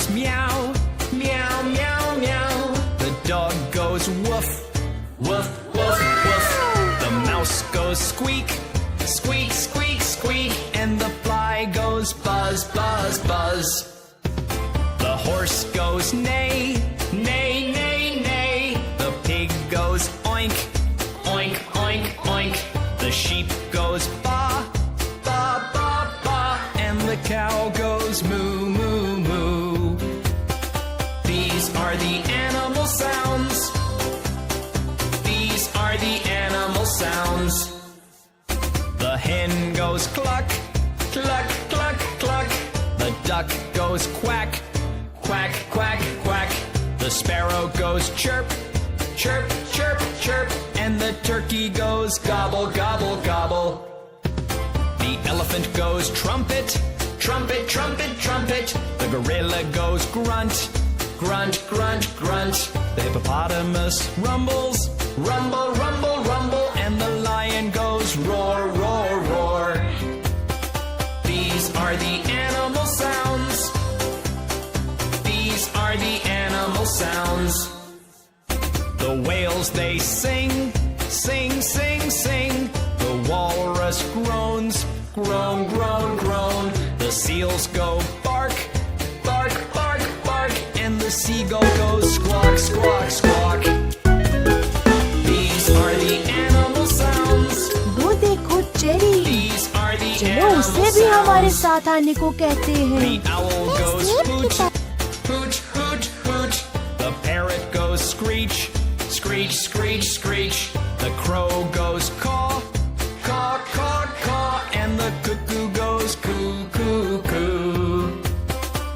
goes meow, meow, meow, meow. The dog goes woof, woof, woof, woof. The mouse goes squeak, squeak, squeak, squeak. And the fly goes buzz, buzz, buzz. The horse goes neigh, neigh, neigh, neigh. The pig goes oink, oink, oink, oink. The sheep goes ba, ba, ba, ba. And the cow goes moo, moo, moo. These are the animal sounds. These are the animal sounds. The hen goes cluck, cluck, cluck, cluck. The duck goes quack, quack, quack, quack. The sparrow goes chirp, chirp, chirp, chirp. And the turkey goes gobble, gobble, gobble. The elephant goes trumpet, trumpet, trumpet, trumpet. The gorilla goes grunt, grunt, grunt, grunt. The hippopotamus rumbles, rumble, rumble, rumble. And the lion goes roar, roar, roar. These are the animal sounds. These are the animal sounds. The whales they sing, sing, sing, sing. The walrus groans, groan, groan, groan. The seals go bark, bark, bark, bark. And the seagull goes squawk, squawk, squawk. These are the animal sounds. वो देखो cherry, These are the चलो animal उसे भी हमारे sounds. साथ आने को कहते हैं। The owl goes hoot, hoot, hoot, hoot. The parrot goes screech, screech, screech, screech. The crow goes caw, caw, caw, caw. And the cuckoo goes coo, coo, coo.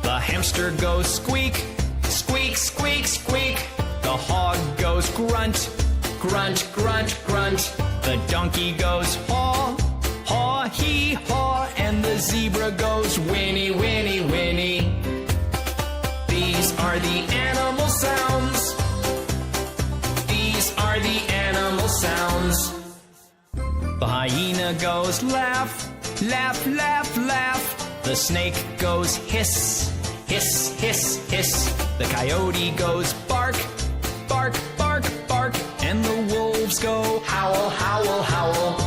The hamster goes squeak, squeak, squeak, squeak. The hog goes grunt, grunt, grunt, grunt. The donkey goes haw, haw, hee, haw. And the zebra goes whinny, whinny, whinny. These are the animal sounds. These are the animal sounds. The hyena goes laugh, laugh, laugh, laugh. The snake goes hiss, hiss, hiss, hiss. The coyote goes bark, bark, bark, bark. And the wolves go howl, howl, howl.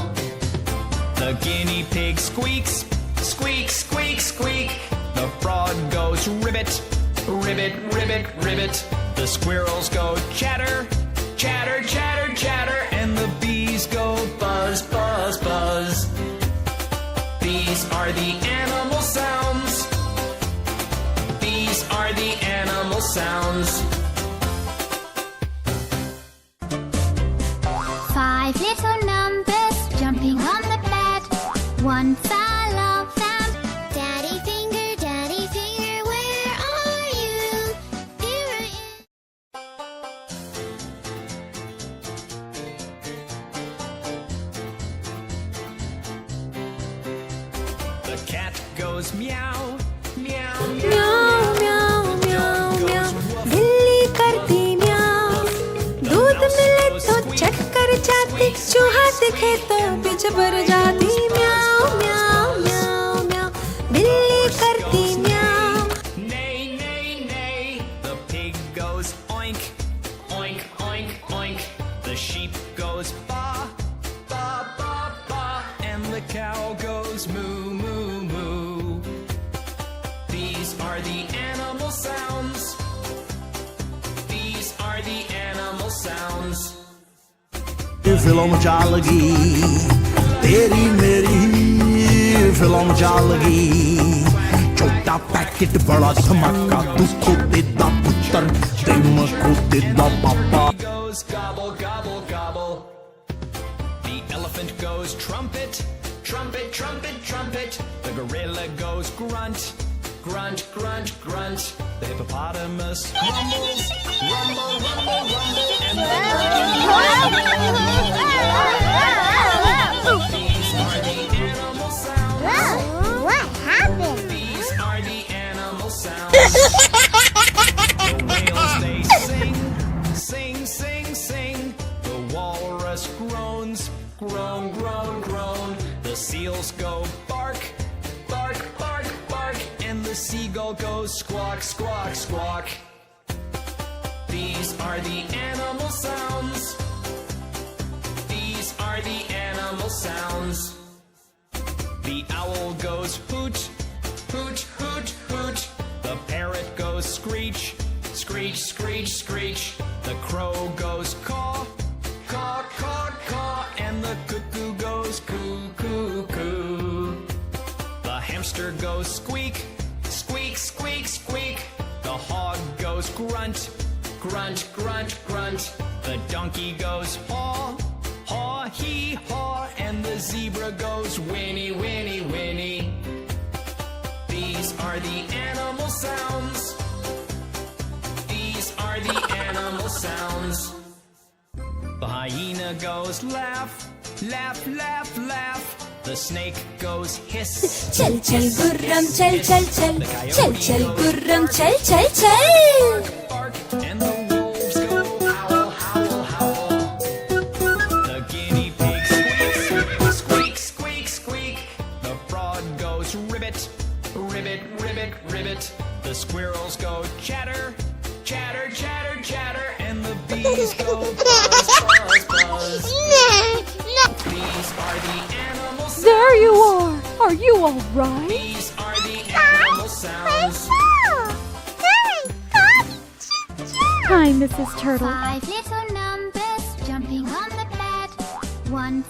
The guinea pig squeaks, squeak, squeak, squeak. The frog goes ribbit, ribbit, ribbit, ribbit. The squirrels go chatter, chatter, chatter, chatter. And the bees go buzz, buzz, buzz. These are the animal sounds. These are the animal sounds. 5 little numbers jumping on the bed. One fell off and Daddy finger, where are you? Here I am. The cat goes meow, meow, म्याऊ म्याऊ म्याऊ म्याऊ, बिल्ली करती म्याऊ। दूध मिले तो चट कर जाती, चूहा दिखे तो बिच भर जाती। म्याऊ म्याऊ म्याऊ म्याऊ, बिल्ली करती म्याऊ। Neigh, neigh, neigh. The pig goes oink, oink, oink, oink. The sheep goes ba, ba, ba, ba. And the cow goes moo, moo, moo. These are the animal sounds. These are the animal sounds. Film चल गई तेरी मेरी film चल गई छोटा packet बड़ा धमाका तू खोते दा पुत्र ते मैं खोते दा पापा He goes gobble, gobble, gobble. The elephant goes trumpet, trumpet, trumpet, trumpet. The gorilla goes grunt, grunt, grunt, grunt. The hippopotamus rumbles, rumble, rumble, rumble. And the these are the animal sounds. What happened? These are the animal sounds. The whales they sing, sing, sing, sing. The walrus groans, groan, groan, groan. The seals go bark, bark, bark, bark. And the seagull goes squawk, squawk, squawk. These are the animal sounds. These are the animal sounds. The owl goes hoot, hoot, hoot, hoot. The parrot goes screech, screech, screech, screech. The crow goes caw, caw, caw, caw. And the cuckoo goes coo, coo, coo. The hamster goes squeak, squeak, squeak, squeak. The hog goes grunt, grunt, grunt, grunt. The donkey goes haw, haw, hee, haw. And the zebra goes whinny, whinny, whinny. These are the animal sounds. These are the animal sounds. The hyena goes laugh, laugh, laugh, laugh. The snake goes hiss. चल चल गुर्रम चल चल चल चल चल गुर्रम चल चल चल Bark, and the wolves go howl, howl, howl. The guinea pig squeaks, squeak, squeak, squeak. The frog goes ribbit, ribbit, ribbit, ribbit. The squirrels go chatter, chatter, chatter, chatter. And the bees go buzz, buzz, buzz. These are the animal sounds. There you are. Are you all right? These are the animal sounds. Hi, Mrs. Turtle. 5 little numbers jumping on the bed. One